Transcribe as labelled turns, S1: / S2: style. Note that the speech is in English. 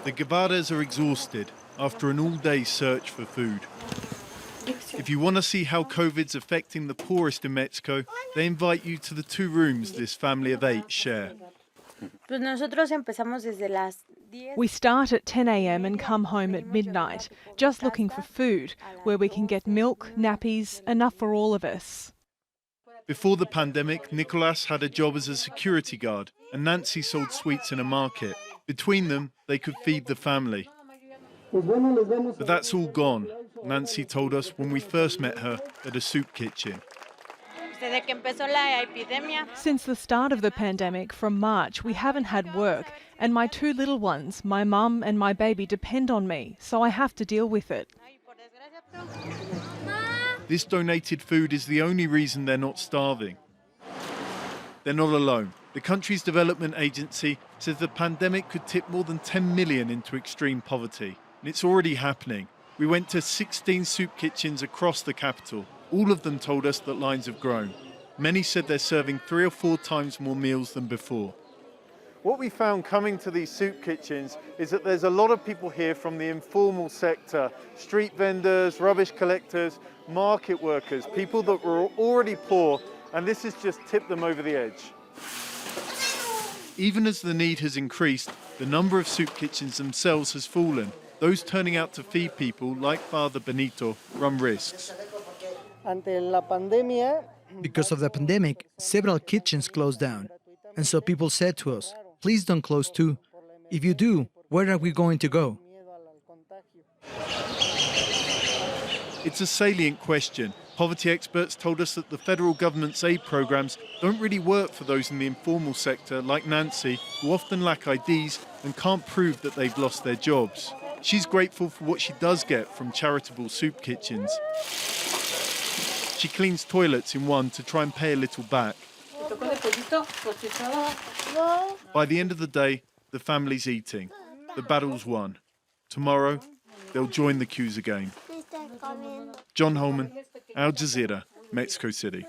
S1: The GUEVARAs are exhausted after an all-day search for food. If you want to see how COVID's affecting the poorest in Mexico, they invite you to the 2 rooms this family of 8 share.
S2: We start at 10 a.m. and come home at midnight, just looking for food, where we can get milk, nappies, enough for all of us.
S1: Before the pandemic, Nicolas had a job as a security guard and Nancy sold sweets in a market. Between them, they could feed the family. But that's all gone, Nancy told us when we first met her at a soup kitchen.
S2: Since the start of the pandemic, from March, we haven't had work, and my 2 little ones, my mum and my baby, depend on me, so I have to deal with it.
S1: This donated food is the only reason they're not starving. They're not alone. The country's development agency says the pandemic could tip more than 10 million into extreme poverty. And it's already happening. We went to 16 soup kitchens across the capital. All of them told us that lines have grown. Many said they're serving 3 or 4 times more meals than before. What we found coming to these soup kitchens is that there's a lot of people here from the informal sector, street vendors, rubbish collectors, market workers, people that were already poor, and this has just tipped them over the edge. Even as the need has increased, the number of soup kitchens themselves has fallen. Those turning out to feed people, like Father Benito, run risks.
S3: Because of the pandemic, several kitchens closed down. And so people said to us, please don't close too. If you do, where are we going to go?
S1: It's a salient question. Poverty experts told us that the federal government's aid programs don't really work for those in the informal sector, like Nancy, who often lack IDs and can't prove that they've lost their jobs. She's grateful for what she does get from charitable soup kitchens. She cleans toilets in one to try and pay a little back. By the end of the day, the family's eating. The battle's won. Tomorrow, they'll join the queues again. John Holman, Al Jazeera, Mexico City.